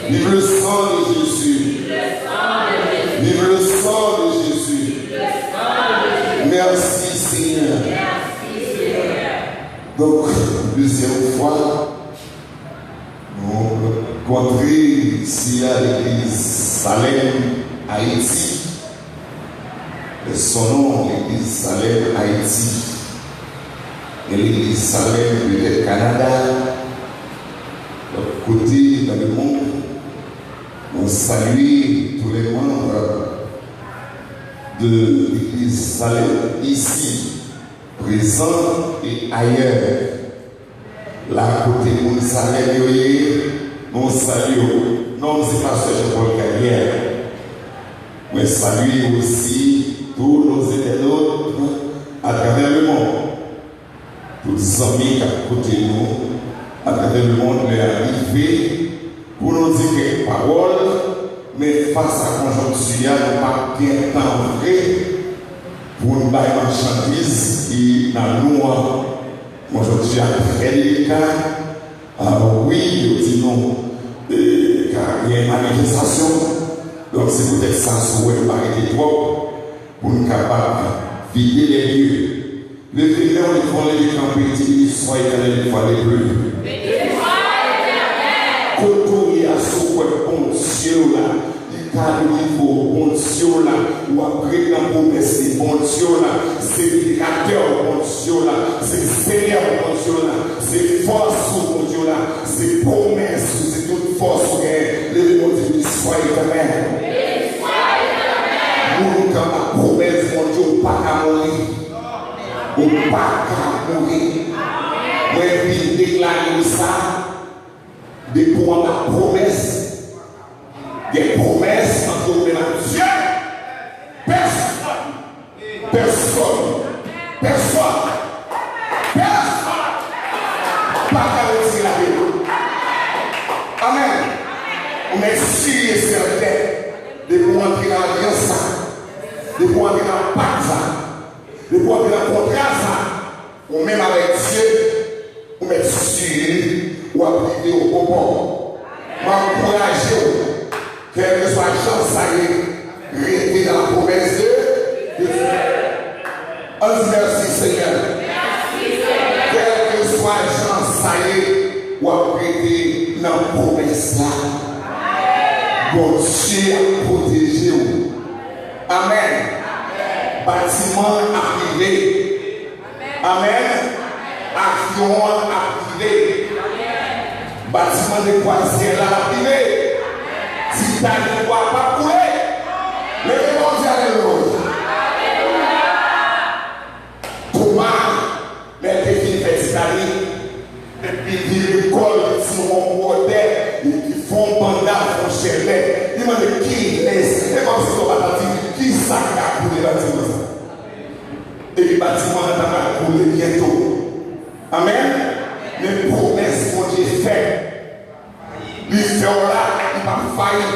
Vive le sang de Jésus. Vive le sang de Jésus. Merci Seigneur. Donc, deuxième fois, nous rencontrons ici à l'église Salem, Haïti. Son nom, l'église Salem, Haïti. Et l'église Salem, peut-être Canada. De côté dans le monde, on salue tous les membres de l'église Salem ici, présents et ailleurs. Là, côté de Salem, nous saluons. Non, c'est pas ce Jean-Paul Carrière. Mais saluons aussi tous nos internautes à travers le monde. Tous les amis qui à côté de nous, à travers le monde, les arrivés pour nous dire quelques paroles, mais face à la conjoncture, nous pas bien temps vrai pour nous bailler marchandise qui dans nous, conjoncture très délicat. Alors oui, nous disons, car il y a une manifestation, donc c'est peut-être ça, si vous voulez arrêter trop, pour nous capables de vider les lieux. Le Seigneur, il faut les camper, soit éternel, il faut les bleus. Quand il y a ce bon Dieu là, il y a le niveau bon Dieu là, ou après la promesse de bon Dieu là, c'est le créateur bon Dieu là, c'est le Seigneur bon Dieu là, c'est force bon Dieu là, c'est promesse, c'est toute force pour le bon Dieu qui soit éternel. Nous, quand la promesse bon Dieu, pas qu'à mourir. Ou pas qu'à mourir. Moi, je déclare ça, de pour la promesse, des promesses entre Dieu. Personne, pas qu'à retirer la vie. Amen. Merci et certain de pour entrer dans l'alliance, de pour entrer dans le pacte. Le pouvoir de la contrat, on même avec Dieu, on met sûr, ou à priver au bon. M'encourager, quel que soit la chance, ça y est, rester dans la promesse de Dieu. On dit merci Seigneur. Quel que soit la chance, ça y est, ou à rester dans la promesse là. Bon Dieu a protégé. Amen. Bâtiment arrivé. Amen. Action arrivé. Bâtiment de croisière arrivé. Titanic ne doit pas couler. Le monde est l'autre. Thomas, mais qui fait Titanic, et puis l'école, qui sont en modèle, qui font bandage, font chevet. Il m'a dit qui laisse. Et comme si on va dire, qui ça a coulé le bâtiment? Et le bâtiment va couler bientôt. Amen. Les promesses qu'on Dieu fait. L'histoire là, il va faillir.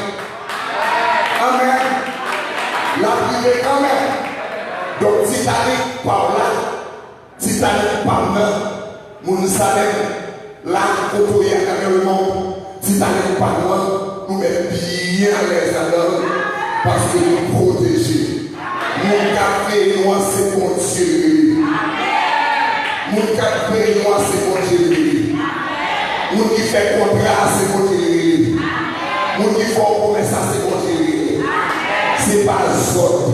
Amen. La prière quand même. Donc Titanic par là, Titanic par là, mon Salem, là, pour y aller le monde, Titanic par là, nous mettons bien les alors parce que nous protégons. Mon café noir, c'est bon Dieu. Mon café noir, c'est bon Dieu. Mon qui fait contrat, c'est bon Dieu. Mon qui fait promesse, c'est bon Dieu. C'est pas zone.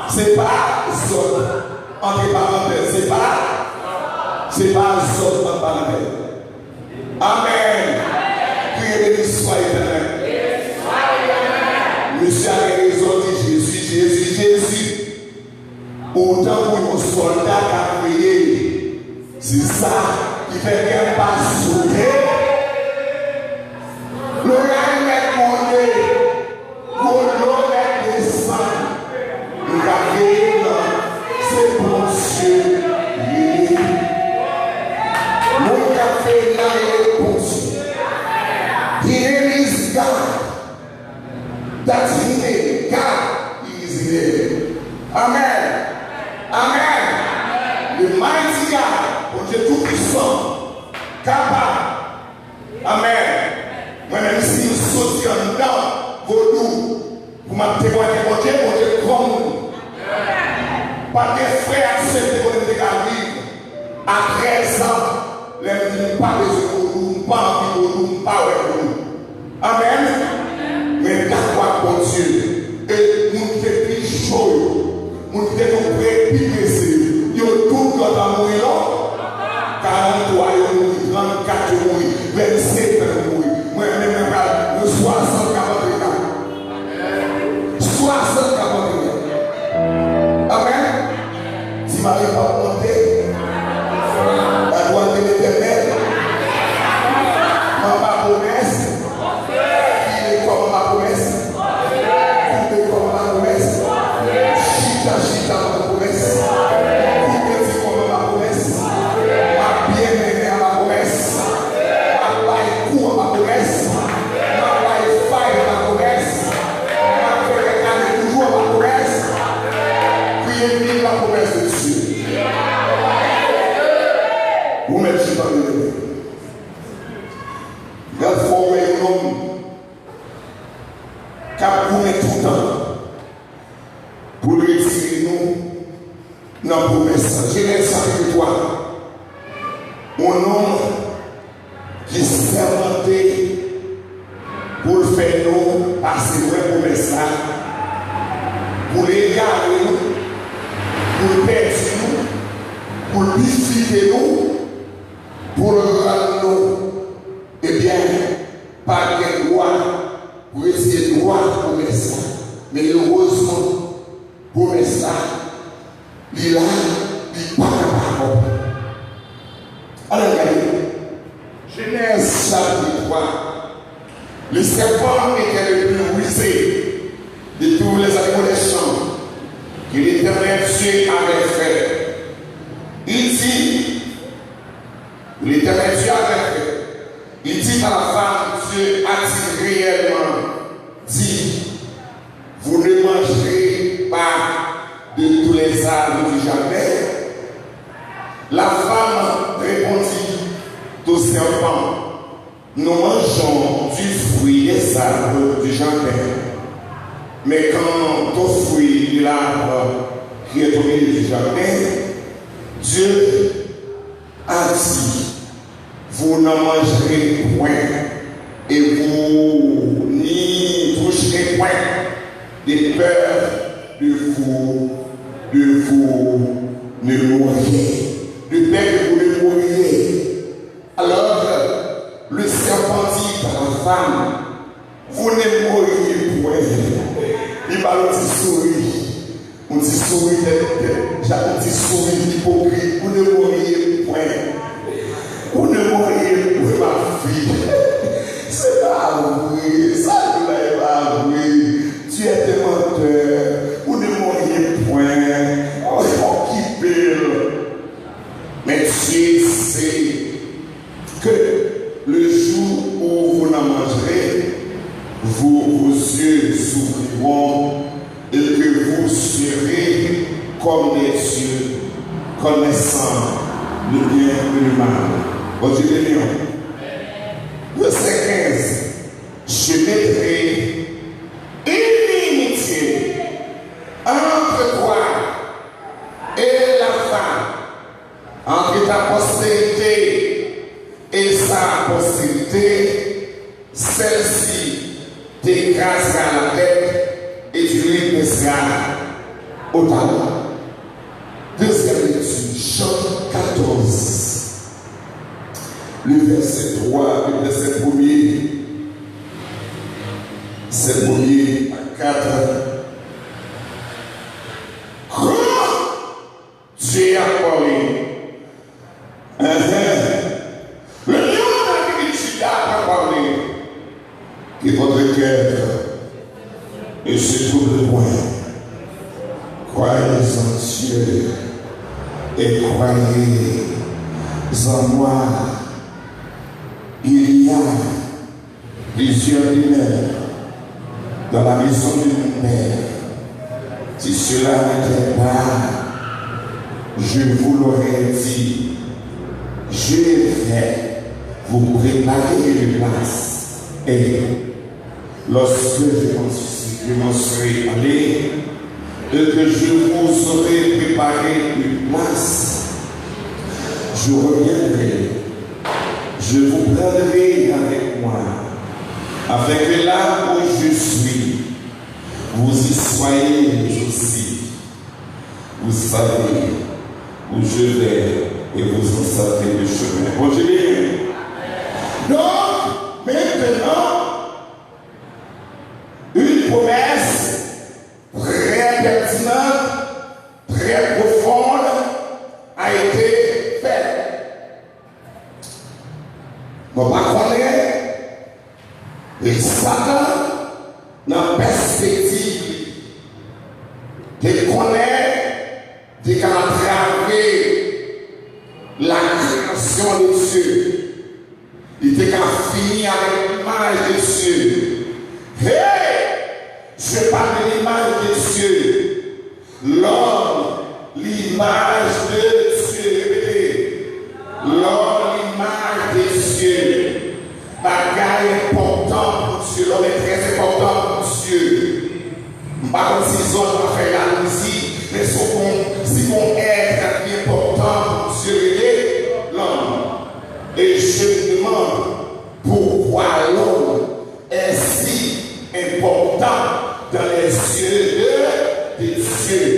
C'est pas zone. Entre parenthèses, c'est pas zone en parenthèse. Amen. Priez béni soit éternel. Monsieur a raison de Jésus. Autant pour nos soldats qui a prié, c'est ça qui fait qu'elle pas sauter. Le règne est monté, pour l'eau est descendue. Le café, c'est bon Dieu. Mon café là est bon Dieu. Here is God. That's He. God is here. Amen. Amen. Le mighty God, pour Dieu tout puissant, capable. Amen. Moi-même si Pour m'a témoigner, mon Dieu, comme pas des frères et sœurs qui vivre à 13 ans, les gens pas besoin de pas envie de pas avec nous. Amen. Mais d'accord, mon Dieu, et nous qui sommes plus chauds, nous qui sommes prêts, plus pressés, nous tout dans mourir là. 43, nous mourir, 34, nous mourir, 27, nous mourir. Moi-même, nous 60, 40 ans. 60, 40 ans. Amen. Si ma vie va monter, la loi de l'éternel, ma promesse, il est comme ma promesse, il est comme ma promesse, chita ma promesse, il est comme ma promesse, ma bien-aimée à ma promesse, ma paille court à ma promesse, ma paille faille à ma promesse, ma paille toujours à ma promesse, priez vive la promesse de Dieu. Vous mettez sur le monde. Il faut former un homme qui a tourné tout le temps pour réussir nous dans la promesse. Genèse chapitre 3. Un homme qui s'est inventé pour faire nous passer la promesse là, pour l'égarer nous, pour perdre nous, pour disfiguer nous. Pour rendre nous, eh bien, par des droits, pour essayer de droit pour mettre ça. Mais heureusement, pour mettre ça, il a, il parle parole. Alors, regardez, Genèse chapitre 3, le serpent était le plus rusé de tous les animaux des champs que l'Éternel Dieu avait fait. Il dit, l'Éternel Dieu avait fait. Il dit à la femme, Dieu a-t-il réellement dit, vous ne mangerez pas de tous les arbres du jardin? La femme répondit au serpent, nous mangeons du fruit des arbres du jardin. Mais quand au fruit de l'arbre qui est au milieu du jardin, Dieu a dit, vous n'en mangerez point et vous n'y toucherez point de peur de vous ne mouriez, de peur que vous ne mouriez. Alors le serpent dit à la femme, vous ne mourriez point. Il m'a dit souris, on dit souris, j'ai dit souris hypocrite, vous ne mourriez point. Vous ne mourriez point, ma fille. C'est pas vrai, ça ne l'est pas vrai. Tu es un menteur. Vous ne mourriez point. On est occupé. Mais Dieu sait que le jour où vous n'en mangerez, vos yeux s'ouvriront et que vous serez comme des cieux, connaissant le bien et le mal. Bon Dieu de Léon. Verset 15. Je mettrai inimitié entre toi et la femme, entre ta postérité et sa postérité. Celle-ci t'écrasera la tête et tu lui baisseras au talon. Deuxième lecture, Jean 14. Le verset 3, le verset 1er, c'est 1er à 4. Quand Dieu a parlé, le lion d'agriculture a parlé, que votre cœur ne se trouble point. Croyez en Dieu et croyez en moi. Il y a plusieurs demeures dans la maison de mon Père. Si cela n'était pas, je vous l'aurais dit. Je vais vous préparer une place. Et lorsque je m'en suis je m'en serai allé, et que je vous aurai préparé une place. Je reviendrai, je vous prendrai avec moi, afin que là où je suis, vous y soyez aussi. Vous savez où je vais et vous en savez le chemin. Bon, je vais. Donc, maintenant, une promesse très pertinente, très profonde a été faite. On va connaître et Satan dans la perspective de connaître, de traver la création de Dieu. Il était qu'à finir avec l'image de Dieu. Hey! Je parle de l'image de Dieu. L'homme, l'image de Dieu. Répétez. L'homme, l'image de Dieu. Bagaille important pour Dieu. L'homme est très important pour Dieu. Par contre, si les autres vont faire la musique, mais si mon être est important pour Dieu, l'homme. Et je me demande pourquoi l'homme est si important dans les yeux de Dieu.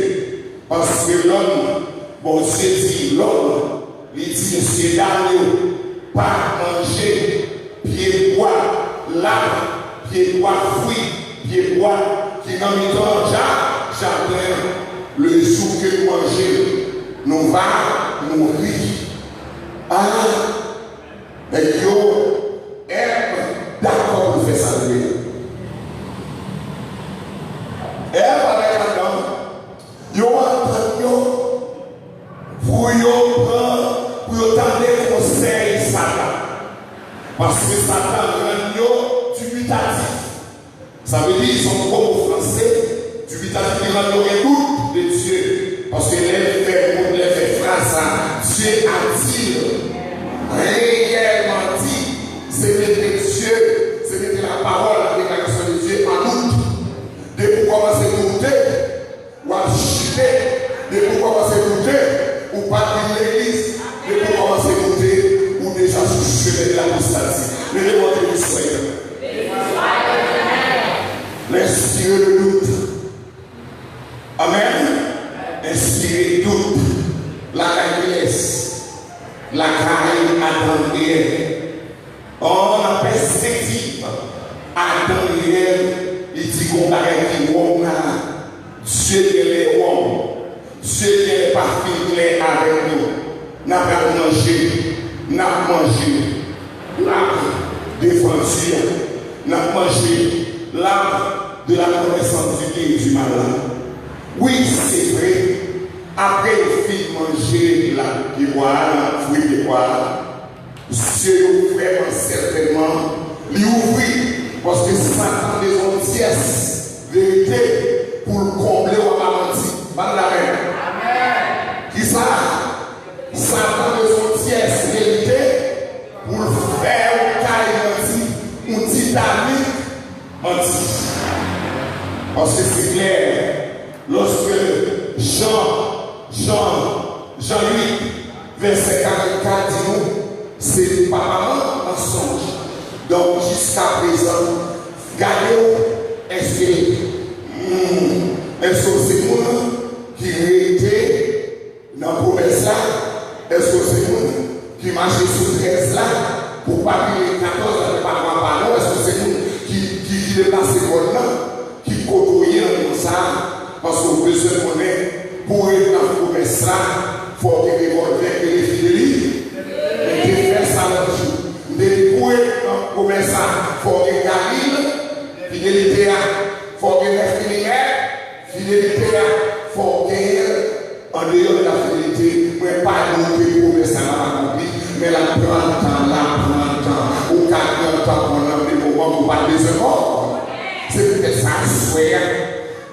Parce que l'homme, bon Dieu dit l'homme, il dit monsieur Daniel, pas manger, pied bois, l'arbre, pied bois, fruit, pied bois, qui dans le temps, jardin, le jour que nous mangeons, nous va mourir. Ah, mais yo, est d'accord pour faire ça. Et avec Adam, yo entend pour tendre conseil Satan. Parce que Satan rend dubitatif. Ça veut dire qu'ils sont trop au français, dubitatif, ils rendent un doute de Dieu. Parce que les fait phrase à Dieu a-t-il réellement dit, c'est Dieu, c'est la parole, la déclaration de Dieu en doute. Depuis qu'on commence à douter, ou à chuter, depuis qu'on commence à douter, ou pas de l'église, depuis qu'on commence à douter, ou déjà sur le chemin de l'apostasie. Le démon de l'Israël. L'inspirer le doute. Amen. Inspirer doute. La caillesse. La caille attendue. En perspective, attendue. Il dit qu'on a dit qu'on a Dieu est les hommes. Dieu n'est pas fini avec nous. N'a pas mangé. N'a mangé l'arbre défendu. N'a mangé l'arbre de la connaissance du bien et du mal. Oui, c'est vrai. Après le fait manger la pivoine, fruit de poire, Dieu vraiment certainement l'ouvrit. Parce que Satan des hommes pièces, vérité, pour le combler ou à mentir. Amen. Qui ça? Satan des hommes pièces, vérité, pour le faire ou caille mentir, ou titanique mentir. Parce que c'est clair, lorsque Jean 8, verset 44 dit nous, c'est pas un mensonge. Donc jusqu'à présent, gardez-vous, est-ce que c'est nous qui était dans la promesse là? Est-ce que c'est nous qui marchait sous 13 là pour pas payer 14 avec pas non? Est-ce que c'est nous qui déplaçait le là, qui côtoyait comme ça? Parce qu'on veut se connaître pour être dans la promesse là, il faut que les revolvers et les fidélités. Et faire ça l'autre jour. Pour être dans la promesse là, il faut que Galil, fidélité là, il faut que les fidélité là, il faut que en dehors de la fidélité, mais pas nous que promesse là accompli, mais la prend temps, ou 40 ans qu'on a des moments où pas des efforts. C'est peut-être ça,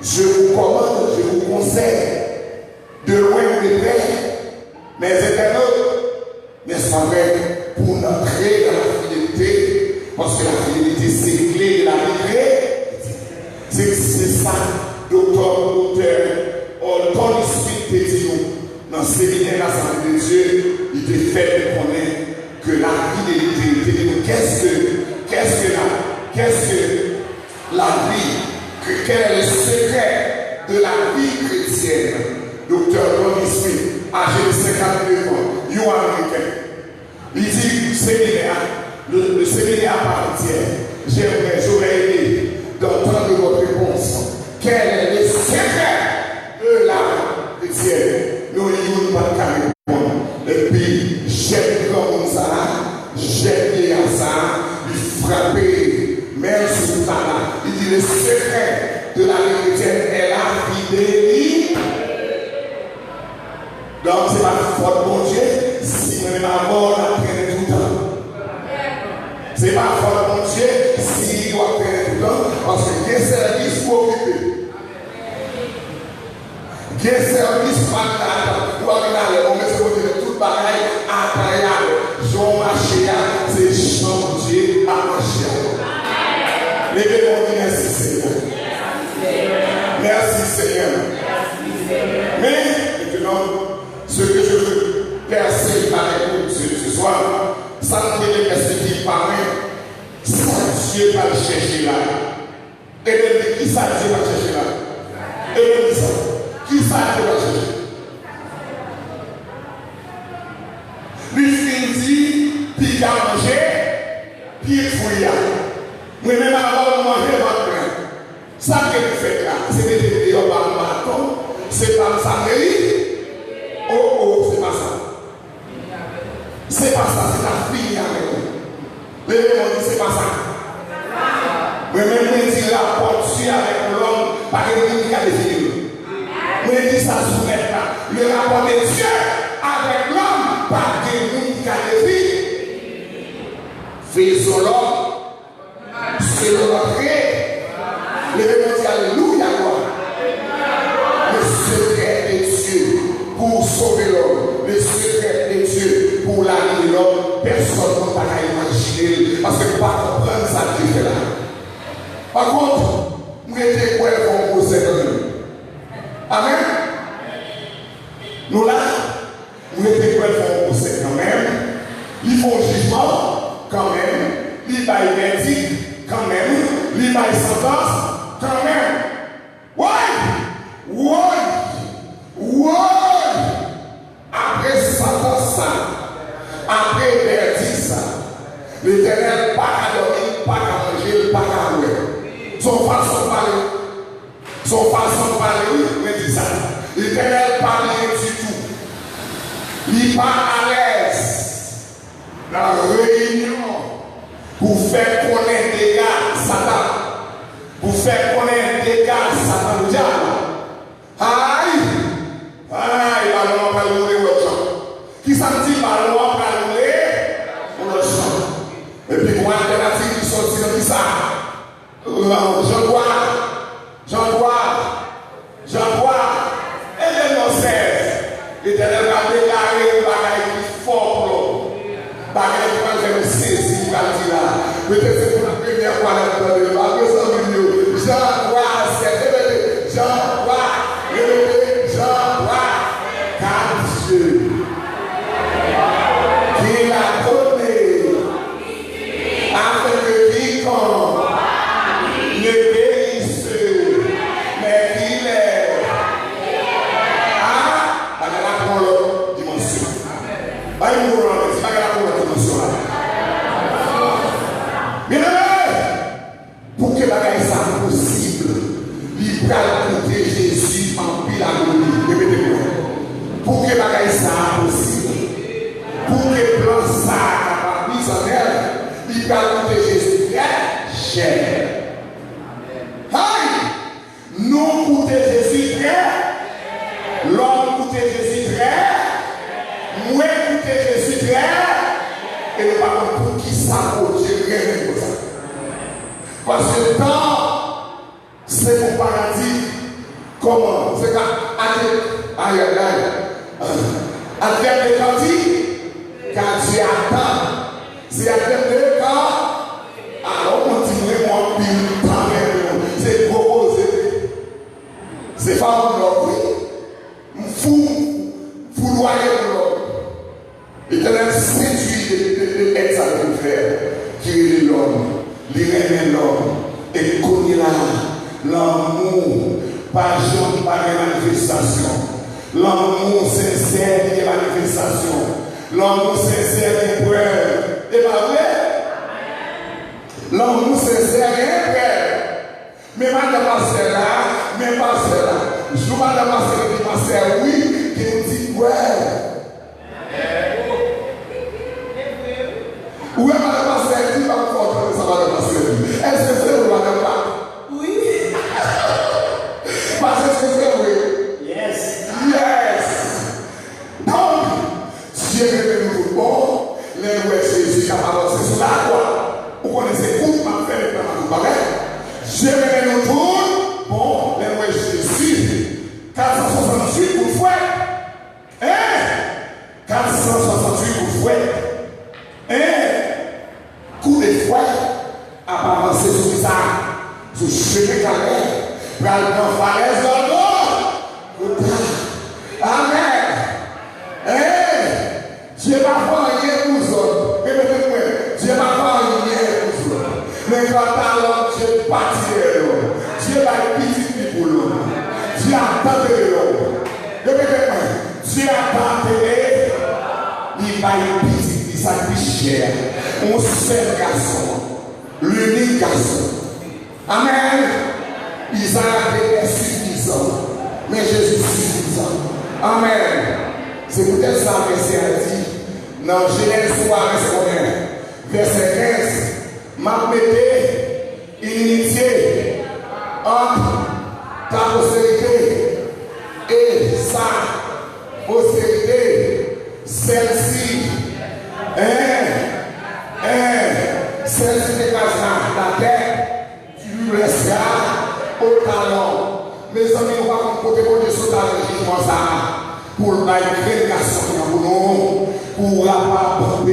je vous commande, je vous conseille, de loin ou de près, mes internautes, n'est-ce pas vrai, pour entrer dans la fidélité, parce que la fidélité c'est clé de la vie. C'est dans ce séminaire l'Assemblée de Dieu, il te fait connaître que la fidélité, qu'est-ce que la vie, quel est le secret de la vie chrétienne? Docteur Ronnie Smith, âgé de 52 ans, you américain. Il dit, séminaire, le séminaire part entière. J'aurais aimé d'entendre votre réponse. Quel est le secret de la chrétienne? Nous n'avons pas de répondre. Et puis, j'aime comme ça, j'aime bien ça, il frapper, même sous ça. Il dit, le secret de la vie chrétienne est la fidélité. Donc, c'est pas faute mon Dieu, si on est mort, on traîne tout le temps. C'est pas faute mon Dieu, si on doit traîner tout le temps, parce que quel service pour occuper. Quel service pour aller, on met ce tout pareil à tailler. Jean marché, c'est changer à marcher. Levez-moi, merci Seigneur. Merci Seigneur. Mais maintenant, ce que je veux percer avec vous ce soir, ça me fait des perspectives pareilles. Ça, Dieu va le chercher là. Et même qui ça, Dieu va chercher là. Et même ça, qui ça, Dieu va chercher. Lui dit, puis il a mangé, puis il fouilla. Mais même avant de manger, votre pain. Ça que vous faites là, c'est des vidéos par le bâton, c'est pas ça, oh, c'est pas ça. C'est pas ça, c'est la fille avec vous. Les gens disent c'est pas ça. Mais même si il rapporte avec l'homme, par exemple, il a défini. Mais il dit ça sous là. Le rapport de Dieu avec l'homme, par exemple, il a défini. Faisons l'homme, selon notre rêve. Les gens disent alléluia, le secret de Dieu pour sauver l'homme, le secret de Dieu pour l'amener l'homme, personne ne va imaginer parce que pas comprendre ça Dieu fait là. Par contre, nous étions quoi pour poser amen. Nous là, nous étions quoi pour poser quand même. Ils font jugement quand même. Ils baillent verdict quand même. Ils baillent sentence quand même. Ouais. Après sentence ça, après verdict ça, l'Éternel pas qu'à dormir, pas qu'à manger, pas qu'à boire. Son façon de parler, mais dit ça. L'Éternel parle du tout. Il n'est pas à l'aise dans la réunion pour faire connaître des gars Satan. Pour faire connaître des gars Satan le diable. Aïe, ballon va rouler au champ. Qui ça me dit ballon va rouler au champ. Et puis pour alternative qui sortit de ça. J'en vois. Et les nonces, l'Éternel va déclarer un bagage qui fort. Bagage qui va me saisir, va dire là. Peut-être c'est pour la première fois dans le monde. J'en vois, car Dieu qui l'a donné afin que quiconque ne périsse, mais qu'il est. La dimension. C'est pas la dimension là. Bien pour que la guerre soit possible, il va écouter Jésus en pile agonie. Répétez-moi. Pour que la guerre soit possible, pour que le plan soit mis en œuvre, il va écouter Jésus très cher. Aïe! Nous écoutons Jésus très, l'homme écoute Jésus très, moi écoute Jésus très, et nous parlons pour qui ça pour Dieu rien comme ça. Parce que le temps, c'est mon paradis. Comment? C'est quand aïe. À terme de quand Dieu attend. C'est à terme de quand, alors on continue mon pile, c'est proposé. C'est pas un ordre. Fou faire, qui est l'homme, l'irène l'homme, et connaît là, l'amour, pas jamais par manifestation. L'amour sincère qui est manifestation. L'amour sincère qui est preuve. Et pas vrai? L'amour sincère qui est preuve. Mais madame pasteur là, mais pasteur là. Je vous madame pasteur oui, qui nous dit ouais. Oui, madame pasteur dit pas contre ça madame pasteur. Est-ce que c'est vous madame pas? Oui. Parce que c'est oui. Yes. Yes. Donc, Dieu est nous bon, les ouais Jésus capable de c'est là quoi. Vous connaissez tout m'a fait le plan de Dieu est nous tous bon, les ouais Jésus 468 pour fouet. Hein? 468 pour fouet. Hein? Coup de fouet à avancer sur ça, sur chemin carré, pour aller dans la falaise de l'eau. Amen. Dieu va faire rien pour nous autres. Répétez-moi. Dieu va faire rien pour nous autres. Mais quand alors Dieu partit de l'eau. Dieu va être petit pour nous. Dieu a tenté de l'eau. Répétez-moi. Dieu a tenté. Il va être petit. Il s'agit cher. On seul garçon. L'unique garçon. Amen. Isaac est suffisant. Mais Jésus est suffisant. Amen. C'est peut-être ça que c'est à dire. Dans Genèse 3, verset 15, m'a mettez inimitié entre ta postérité et sa postérité, celle-ci, celle-ci dégagera la terre, tu lui laisseras au talon. Mes amis, on va côté de ce talon, ça. Pour la création pour nous, pour la part de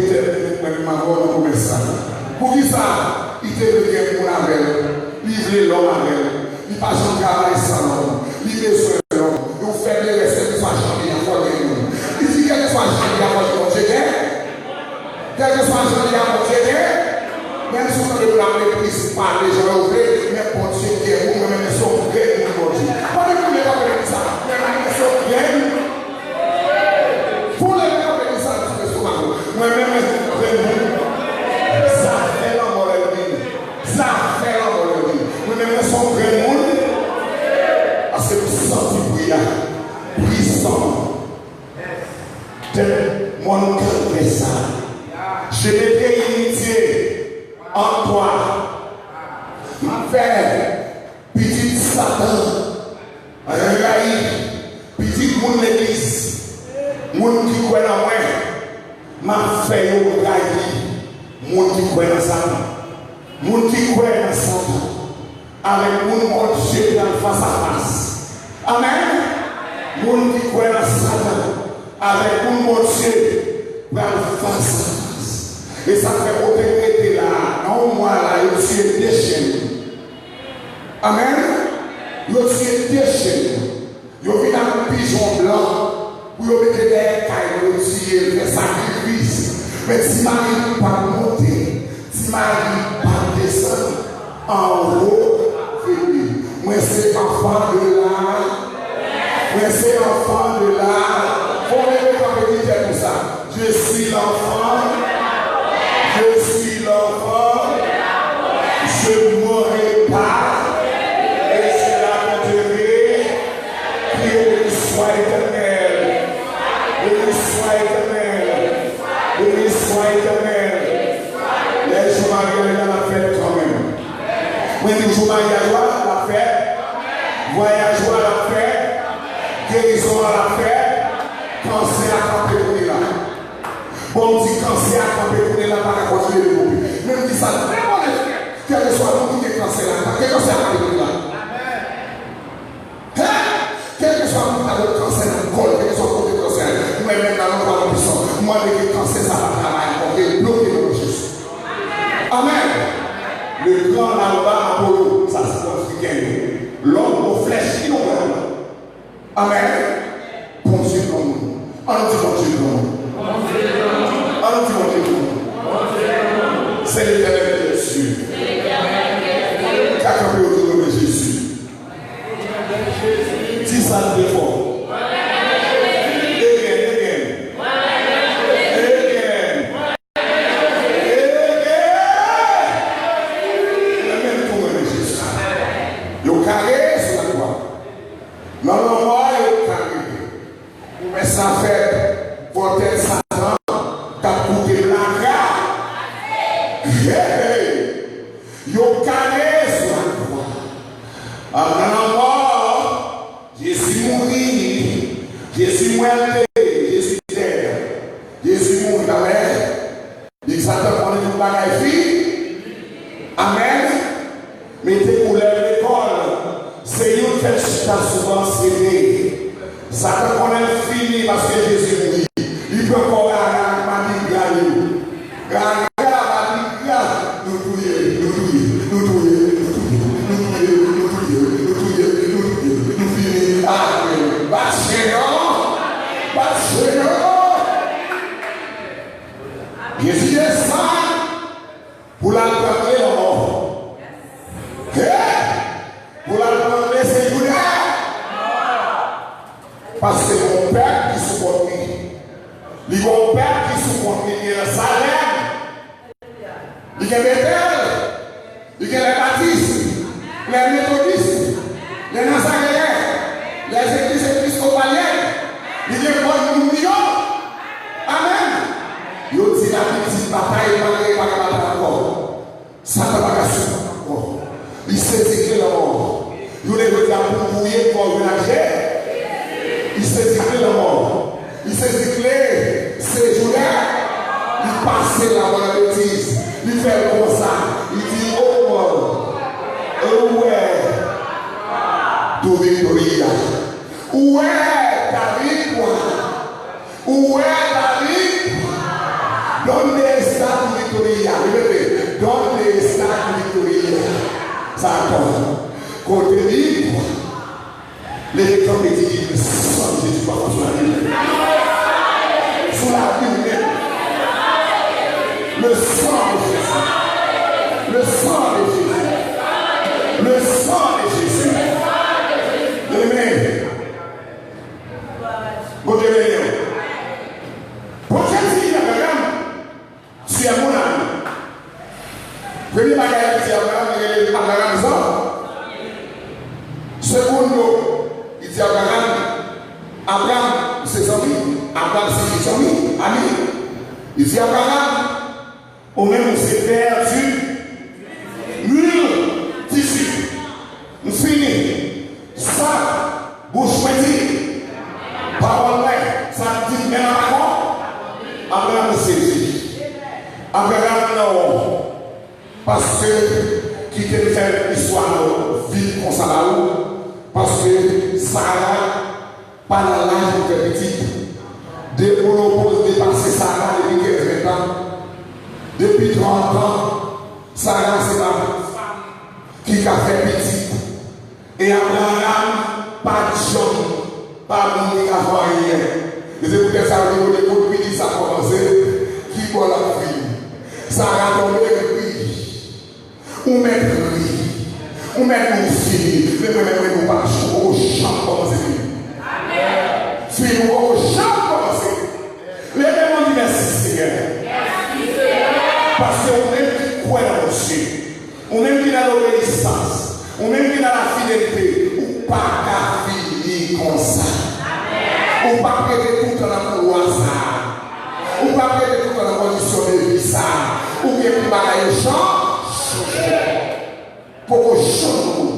pour qui ça, il te veut pour la belle, livrer l'homme avec, il passe un travail sans l'homme, il besoin de l'homme, il fait les restes de soit jamais à fois de nous. Il dit quel que soit jamais à fois de mon Dieu, quel que soit jamais à mon Dieu, même si on ne la méprise pas, les gens ouvrés, mais pour Dieu qui est vous, même si on veut, pour Dieu. Pas de vous ne pas faire ça, mais si on vient. Pour les gens qui sont moi-même, ça fait la morale. Ça fait la morale. Moi-même, son vrai monde. Parce que nous sentons puissant. De mon cœur fait ça. Je mettrai unité en toi. Ma frère, petit Satan, petit monde l'église. Moun qui croit dans moi, m'a fait au gaï. Moun qui croit dans Satan. Moun qui croit dans Satan. Avec mon Dieu dans face à face. Amen. Moun qui croit dans Satan. Avec mon Dieu dans face à face. Et ça fait aucun là. Non, moi là, je suis déchaîné. Amen. Je suis déchaîné. Je vis dans un pigeon blanc. Pour mettre des cailloux, faire sacrifice. Mais si Marie ne pas monter, si Marie ne pas descendre en haut, moi c'est enfant de là. Moi c'est enfant de là. Faut lever ton petit comme ça. Je suis l'enfant. Je suis l'enfant. Je ne mourrai pas. Et c'est la monterie. Priez soit éternel. Sois éternel. Sois éternel. Les jours mariés dans la fête quand même. When les jours mariés à la fête, voyage à la fête, guérison à la fête, cancer à camper pour là. Bon petit cancer à camper pour là, pas continuer de couper. Même si ça très bon effet, quel que soit le petit cancer là, quel cancer à camper là. Quel que soit le cancer à col, quel que soit le cancer, même dans notre puissance, moi le cancer ça va travailler pour que bloquer le Jésus. Amen. Le grand là-bas Apollo, ça se passe l'homme aux flèches qui nous Amen. Bon Dieu pour nous. On dit bon Dieu pour nous. On dit bon Dieu pour nous. fait souvent céder. Satan connaît fini parce que Jésus dit. Il peut encore Jésus est ça pour la prendre la mort. Pour la prendre c'est Judas. Parce que mon père qui supporte lui, mon père qui supporte lui, il est le Salem, il est Bethel, il est les baptistes, les méthodistes, les nazaréens, les églises épiscopaliennes, il est bon million. Amen. Il dit la petite bataille, il va pas encore. Ça ne va pas encore. Il s'est dit que la mort. Il est venu pour mouiller pour la guerre. Il s'est dit que la mort. Il s'est dit que c'est Judas. Il passait la bonne bêtise. Il fait comme ça. Il dit oh mort. Oh ouais. Tu victoria. Où est ta victoire? Où est ta victoire? Donde está tu victoria? Répétez. Donde está tu victoria? Ça attend. Côté victoire. Les lecteurs me disent le sang de Jésus par sur la vie. Sous la vie même. Le sang de Jésus. Le sang de Jésus. Le sang de Jésus. Amen. Bon Dieu, pour Jésus, il y a Abraham. Tu es mon ami. Premier bagage, c'est Abraham, ça. Secondo, il dit Abraham, c'est son ami. Abraham, c'est son ami. Il dit Abraham, au même on s'est perdu. Mur, tissu. Nous finissons. Ça, bouche choisie. Parole là, ça dit même avant. Abraham, c'est Jésus. Abraham, non. Parce que qui te fait l'histoire ville comme ça là-haut. Parce que Sarah, par l'âge de faire petit, de monopole dépasser Sarah depuis 15 ans. Depuis 30 ans, Sarah c'est la femme qui a fait petit. Et Abraham, pas de chambre, pas de monde qui a fait rien. Et c'est pour que ça veut dire que depuis ça a commencé, qui voit la fille. Sarah tombé et puis, ou mettre lui. Ou mettre une fille, mais nous pas au champ commencer. Amen. Fille au champ commencer. Les démons disent merci Seigneur. Parce qu'on aime qui croit dans le Dieu. On aime qui dans l'obéissance. On aime qui dans la fidélité. Ou pas qu'à finir comme ça. Ou pas prêter tout dans la hasard. Ou pas prêter tout dans la condition de vie ça. Ou bien pour bagaille au champ. Pour que change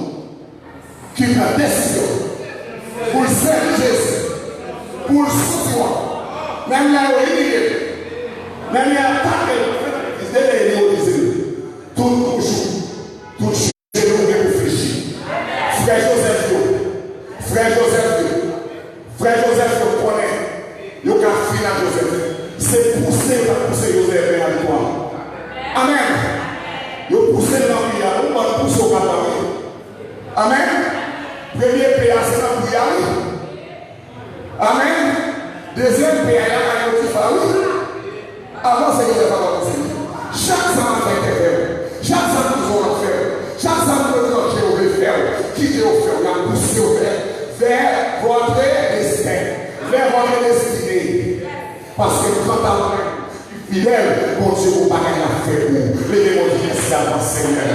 qui prend décision pour le servir Jésus, pour le soutenir, même là où il est, même il a attaqué, il est tout jour, tout jour, nous réfléchir. Frère Joseph, connaît, il y a un fil à Joseph, c'est pousser Joseph vers la victoire. Amen. Yo poussez dans la prière, on va pousser au cabaret. Amen. Premier pays, c'est la prière. Amen. Deuxième pays, il y a un petit farou. Avant, c'est que je vais commencer. Chaque sang fait faire. Chaque sang nous allons faire. Chaque sang nous allons faire. Qui Dieu fait, on a poussé vers votre destin, vers votre destinée. Parce que quand on fidèle, bon Dieu, vous parlez la fait pour les démons qui sont Seigneur.